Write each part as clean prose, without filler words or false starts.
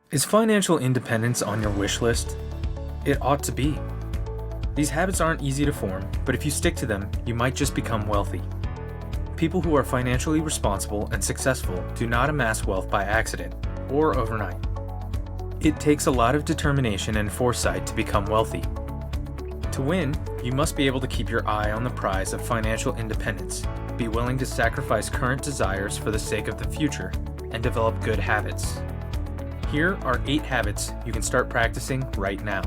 Is financial independence on your wish list? It ought to be. These habits aren't easy to form, but if you stick to them, you might just become wealthy. People who are financially responsible and successful do not amass wealth by accident or overnight. It takes a lot of determination and foresight to become wealthy. To win, you must be able to keep your eye on the prize of financial independence, be willing to sacrifice current desires for the sake of the future, and develop good habits. Here are 8 habits you can start practicing right now.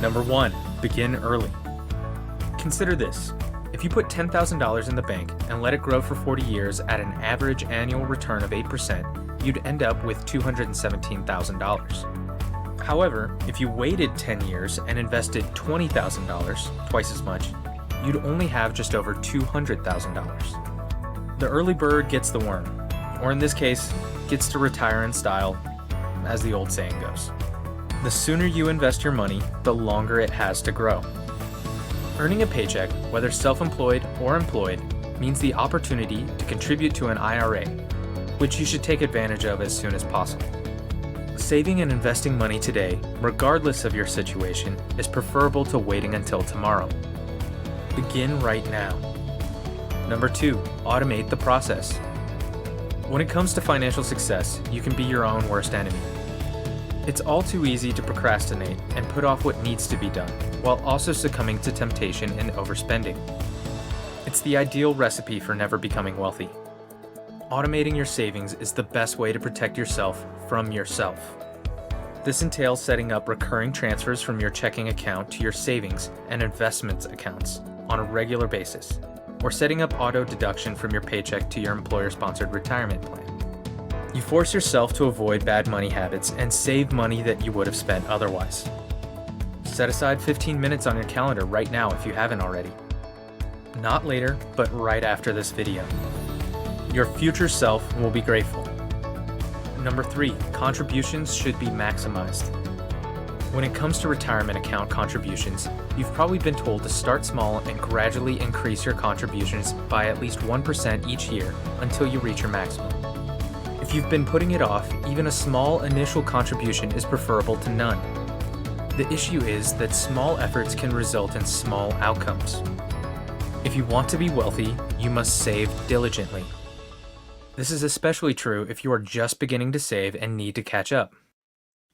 Number 1, begin early. Consider this. If you put $10,000 in the bank and let it grow for 40 years at an average annual return of 8%, you'd end up with $217,000. However, if you waited 10 years and invested $20,000, twice as much, you'd only have just over $200,000. The early bird gets the worm, or in this case, gets to retire in style, as the old saying goes. The sooner you invest your money, the longer it has to grow. Earning a paycheck, whether self-employed or employed, means the opportunity to contribute to an IRA, which you should take advantage of as soon as possible. Saving and investing money today, regardless of your situation, is preferable to waiting until tomorrow. Begin right now. Number 2, automate the process. When it comes to financial success, you can be your own worst enemy. It's all too easy to procrastinate and put off what needs to be done, while also succumbing to temptation and overspending. It's the ideal recipe for never becoming wealthy. Automating your savings is the best way to protect yourself from yourself. This entails setting up recurring transfers from your checking account to your savings and investments accounts on a regular basis, or setting up auto deduction from your paycheck to your employer-sponsored retirement plan. You force yourself to avoid bad money habits and save money that you would have spent otherwise. Set aside 15 minutes on your calendar right now if you haven't already. Not later, but right after this video. Your future self will be grateful. Number 3, contributions should be maximized. When it comes to retirement account contributions, you've probably been told to start small and gradually increase your contributions by at least 1% each year until you reach your maximum. If you've been putting it off, even a small initial contribution is preferable to none. The issue is that small efforts can result in small outcomes. If you want to be wealthy, you must save diligently. This is especially true if you are just beginning to save and need to catch up.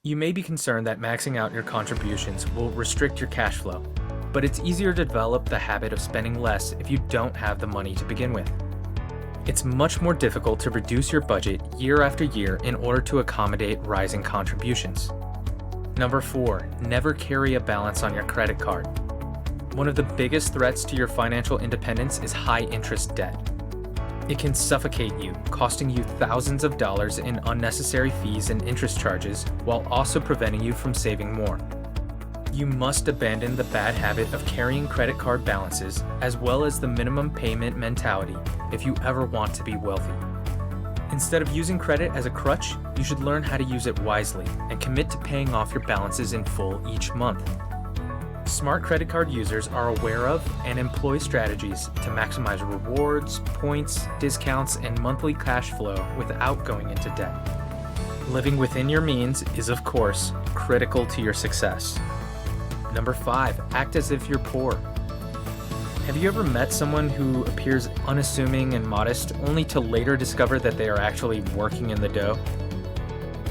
You may be concerned that maxing out your contributions will restrict your cash flow, but it's easier to develop the habit of spending less if you don't have the money to begin with. It's much more difficult to reduce your budget year after year in order to accommodate rising contributions. Number 4, never carry a balance on your credit card. One of the biggest threats to your financial independence is high-interest debt. It can suffocate you, costing you thousands of dollars in unnecessary fees and interest charges, while also preventing you from saving more. You must abandon the bad habit of carrying credit card balances, as well as the minimum payment mentality, if you ever want to be wealthy. Instead of using credit as a crutch, you should learn how to use it wisely and commit to paying off your balances in full each month. Smart credit card users are aware of and employ strategies to maximize rewards, points, discounts, and monthly cash flow without going into debt. Living within your means is, of course, critical to your success. Number 5, act as if you're poor. Have you ever met someone who appears unassuming and modest only to later discover that they are actually working in the dough?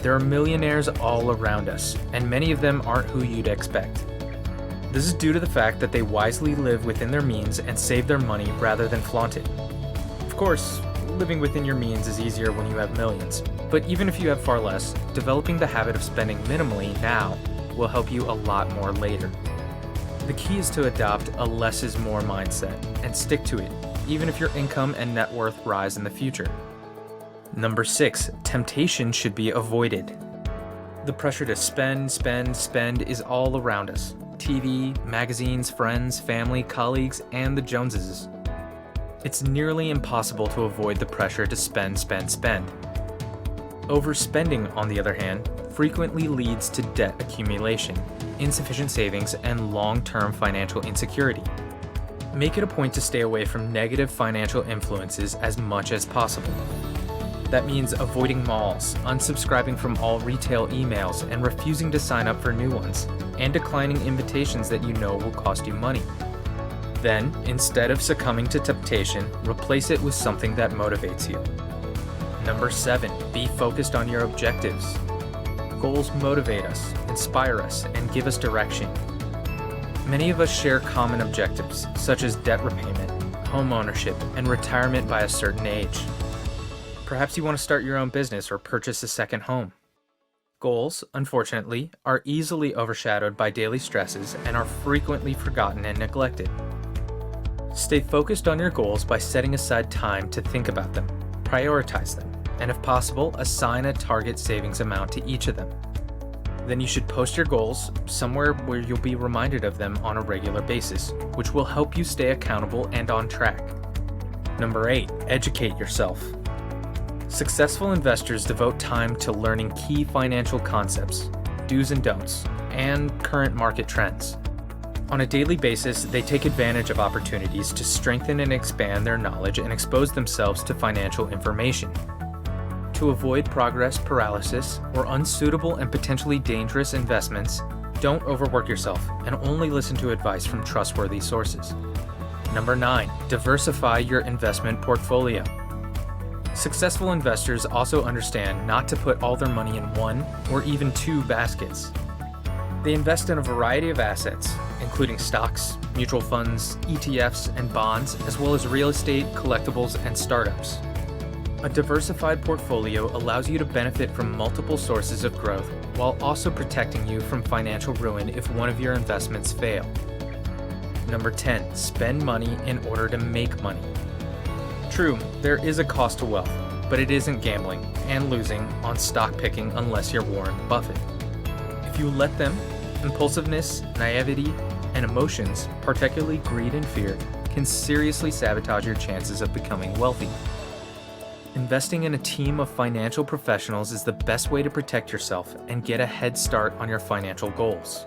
There are millionaires all around us, and many of them aren't who you'd expect. This is due to the fact that they wisely live within their means and save their money rather than flaunt it. Of course, living within your means is easier when you have millions, but even if you have far less, developing the habit of spending minimally now will help you a lot more later. The key is to adopt a less is more mindset and stick to it, even if your income and net worth rise in the future. Number 6, temptation should be avoided. The pressure to spend is all around us. TV, magazines, friends, family, colleagues, and the Joneses. It's nearly impossible to avoid the pressure to spend. Overspending, on the other hand, frequently leads to debt accumulation, insufficient savings, and long-term financial insecurity. Make it a point to stay away from negative financial influences as much as possible. That means avoiding malls, unsubscribing from all retail emails, and refusing to sign up for new ones, and declining invitations that you know will cost you money. Then, instead of succumbing to temptation, replace it with something that motivates you. Number 7, be focused on your objectives. Goals motivate us, inspire us, and give us direction. Many of us share common objectives, such as debt repayment, home ownership, and retirement by a certain age. Perhaps you want to start your own business or purchase a second home. Goals, unfortunately, are easily overshadowed by daily stresses and are frequently forgotten and neglected. Stay focused on your goals by setting aside time to think about them, prioritize them, and if possible, assign a target savings amount to each of them. Then you should post your goals somewhere where you'll be reminded of them on a regular basis, which will help you stay accountable and on track. Number 8, educate yourself. Successful investors devote time to learning key financial concepts, do's and don'ts, and current market trends. On a daily basis, they take advantage of opportunities to strengthen and expand their knowledge and expose themselves to financial information. To avoid progress paralysis or unsuitable and potentially dangerous investments, don't overwork yourself and only listen to advice from trustworthy sources. Number 9, diversify your investment portfolio. Successful investors also understand not to put all their money in one or even two baskets. They invest in a variety of assets, including stocks, mutual funds, ETFs, and bonds, as well as real estate, collectibles, and startups. A diversified portfolio allows you to benefit from multiple sources of growth while also protecting you from financial ruin if one of your investments fail. Number 10, spend money in order to make money. True, there is a cost to wealth, but it isn't gambling and losing on stock picking unless you're Warren Buffett. If you let them, impulsiveness, naivety, and emotions, particularly greed and fear, can seriously sabotage your chances of becoming wealthy. Investing in a team of financial professionals is the best way to protect yourself and get a head start on your financial goals.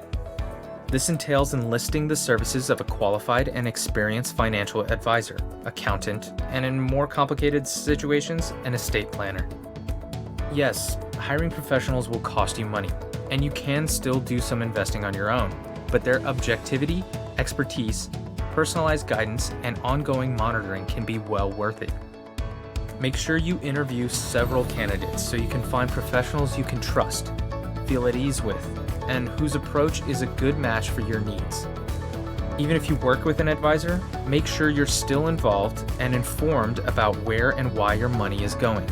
This entails enlisting the services of a qualified and experienced financial advisor, accountant, and in more complicated situations, an estate planner. Yes, hiring professionals will cost you money, and you can still do some investing on your own, but their objectivity, expertise, personalized guidance, and ongoing monitoring can be well worth it. Make sure you interview several candidates so you can find professionals you can trust, feel at ease with, and whose approach is a good match for your needs. Even if you work with an advisor, make sure you're still involved and informed about where and why your money is going.